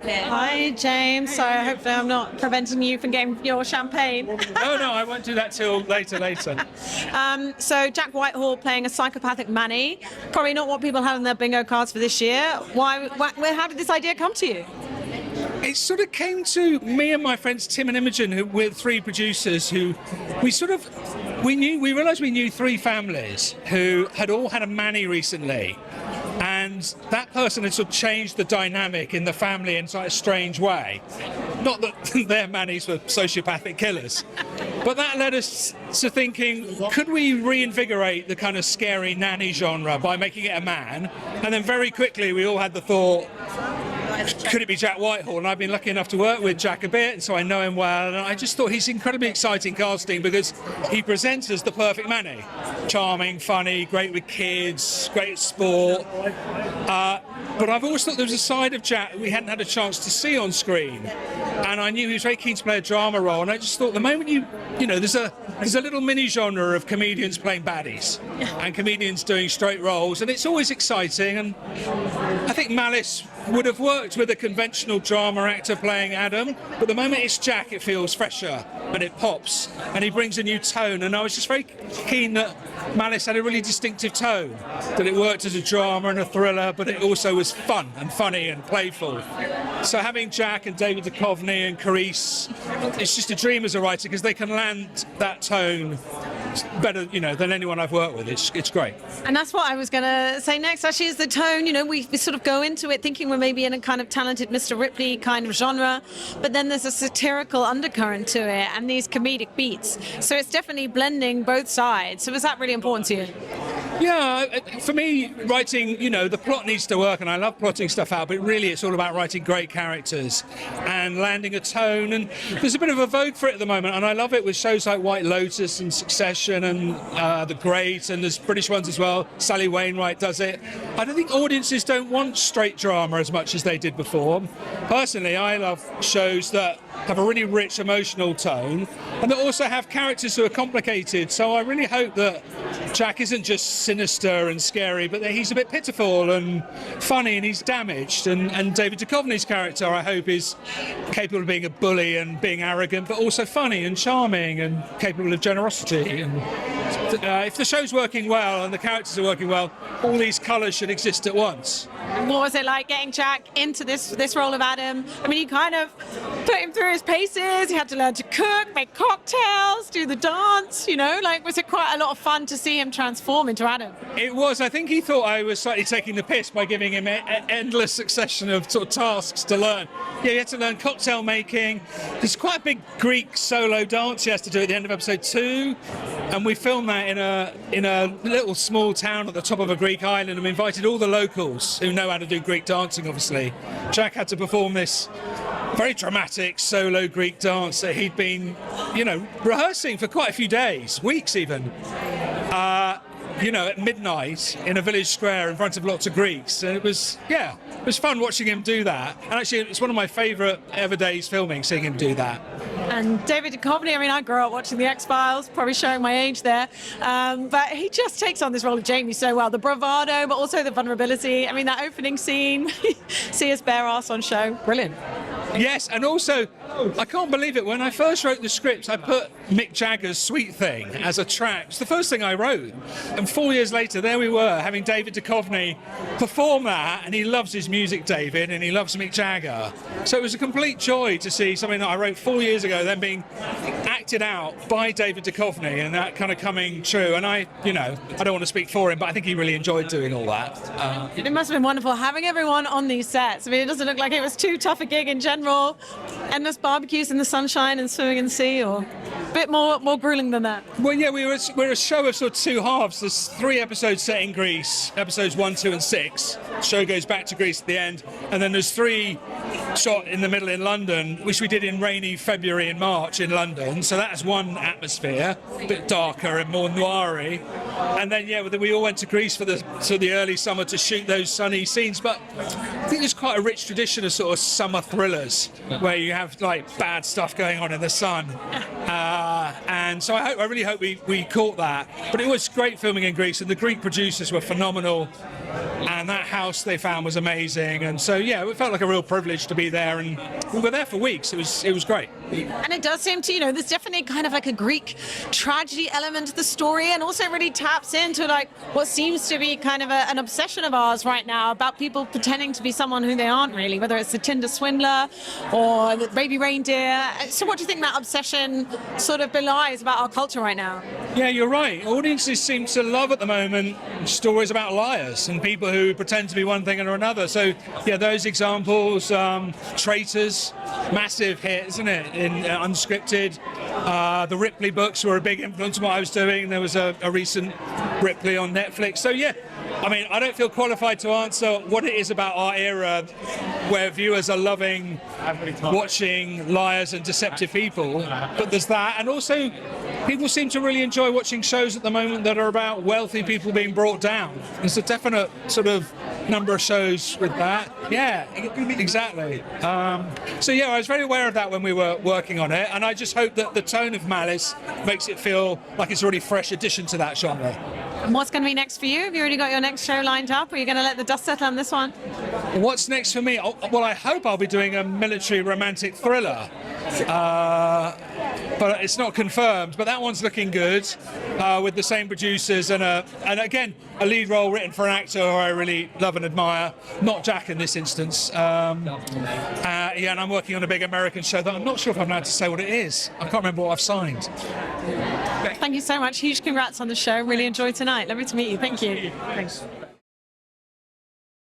Hi, James. So hopefully I'm not preventing you from getting your champagne. No, I won't do that till later. So Jack Whitehall playing a psychopathic manny. Probably not what people have in their bingo cards for this year. How did this idea come to you? It sort of came to me and my friends Tim and Imogen, who we're three producers, who we realised we knew three families who had all had a manny recently. And that person had sort of changed the dynamic in the family in sort of a strange way. Not that their mannies were sociopathic killers, but that led us to thinking, could we reinvigorate the kind of scary nanny genre by making it a man? And then very quickly we all had the thought, could it be Jack Whitehall? And I've been lucky enough to work with Jack a bit, and so I know him well. And I just thought he's incredibly exciting casting because he presents as the perfect manny. Charming, funny, great with kids, great at sport. But I've always thought there was a side of Jack we hadn't had a chance to see on screen. And I knew he was very keen to play a drama role. And I just thought the moment there's a little mini genre of comedians playing baddies and comedians doing straight roles. And it's always exciting. And I think Malice would have worked with a conventional drama actor playing Adam, but the moment it's Jack, it feels fresher and it pops and he brings a new tone. And I was just very keen that Malice had a really distinctive tone, that it worked as a drama and a thriller, but it also was fun and funny and playful. So having Jack and David Duchovny and Karis, it's just a dream as a writer because they can land that tone better, than anyone I've worked with. It's great. And that's what I was going to say next, actually, is the tone. We sort of go into it thinking we're maybe in a kind of talented Mr. Ripley kind of genre, but then there's a satirical undercurrent to it and these comedic beats. So it's definitely blending both sides. So was that really important to you? Yeah, for me, writing, the plot needs to work, and I love plotting stuff out, but really it's all about writing great characters and landing a tone. And there's a bit of a vogue for it at the moment, and I love it with shows like White Lotus and Succession and The Great, and there's British ones as well. Sally Wainwright does it. I don't think audiences don't want straight drama as much as they did before. Personally, I love shows that have a really rich emotional tone and that also have characters who are complicated. So I really hope that Jack isn't just sinister and scary, but that he's a bit pitiful and funny and he's damaged. And David Duchovny's character, I hope, is capable of being a bully and being arrogant, but also funny and charming and capable of generosity. And if the show's working well and the characters are working well, all these colours should exist at once. What was it like getting Jack into this role of Adam? I mean, you kind of put him through his paces. He had to learn to cook, make cocktails, do the dance, was it quite a lot of fun to see him transform into Adam? It was. I think he thought I was slightly taking the piss by giving him an endless succession of sort of tasks to learn. Yeah, he had to learn cocktail making. There's quite a big Greek solo dance he has to do at the end of episode 2. And we filmed that in a little small town at the top of a Greek island, and we invited all the locals who know how to do Greek dancing, obviously. Jack had to perform this very dramatic solo Greek dance that he'd been, rehearsing for quite a few days, weeks even. At midnight in a village square in front of lots of Greeks. And it was fun watching him do that. And actually, it's one of my favourite ever days filming, seeing him do that. And David Duchovny, I grew up watching The X-Files, probably showing my age there. But he just takes on this role of Jamie so well. The bravado, but also the vulnerability. That opening scene, see his bare ass on show. Brilliant. Yes, and also, I can't believe it, when I first wrote the script, I put Mick Jagger's Sweet Thing as a track. It's the first thing I wrote. And 4 years later, there we were, having David Duchovny perform that, and he loves his music, David, and he loves Mick Jagger. So it was a complete joy to see something that I wrote 4 years ago then being acted out by David Duchovny, and that kind of coming true. And I don't want to speak for him, but I think he really enjoyed doing all that. It must have been wonderful having everyone on these sets. It doesn't look like it was too tough a gig in general. Endless barbecues in the sunshine and swimming in the sea, or a bit more grueling than that? Well, yeah, we're a show of sort of two halves. There's 3 episodes set in Greece, episodes 1, 2 and 6. The show goes back to Greece at the end, and then there's 3 shot in the middle in London, which we did in rainy February and March in London. So that's one atmosphere, a bit darker and more noiry. And then we all went to Greece for the early summer to shoot those sunny scenes. But I think there's quite a rich tradition of sort of summer thrillers where you have like bad stuff going on in the sun. And so I really hope we caught that. But it was great filming in Greece, and the Greek producers were phenomenal. and that house they found was amazing. And so, yeah, it felt like a real privilege to be there, and we were there for weeks. It was great. And it does seem to, there's definitely kind of like a Greek tragedy element to the story, and also really taps into like what seems to be kind of an obsession of ours right now about people pretending to be someone who they aren't really, whether it's the Tinder swindler or the baby reindeer. So what do you think that obsession sort of belies about our culture right now? Yeah, you're right. Audiences seem to love at the moment stories about liars and people who pretend to be one thing or another. So, yeah, those examples, Traitors, massive hit, isn't it, in unscripted. The Ripley books were a big influence on what I was doing. There was a recent Ripley on Netflix. So, yeah, I mean, I don't feel qualified to answer what it is about our era where viewers are loving watching liars and deceptive people, but there's that, and also people seem to really enjoy watching shows at the moment that are about wealthy people being brought down. There's a definite sort of number of shows with that. Yeah, exactly. So yeah, I was very aware of that when we were working on it, and I just hope that the tone of Malice makes it feel like it's a really fresh addition to that genre. And what's going to be next for you? Have you already got your next show lined up, or are you going to let the dust settle on this one? What's next for me? Well, I hope I'll be doing a military romantic thriller. But it's not confirmed. But that one's looking good, with the same producers and again a lead role written for an actor who I really love and admire. Not Jack in this instance. Yeah, and I'm working on a big American show that I'm not sure if I'm allowed to say what it is. I can't remember what I've signed. Thank you so much. Huge congrats on the show. Really enjoyed tonight. Lovely to meet you. Thank you. Thanks.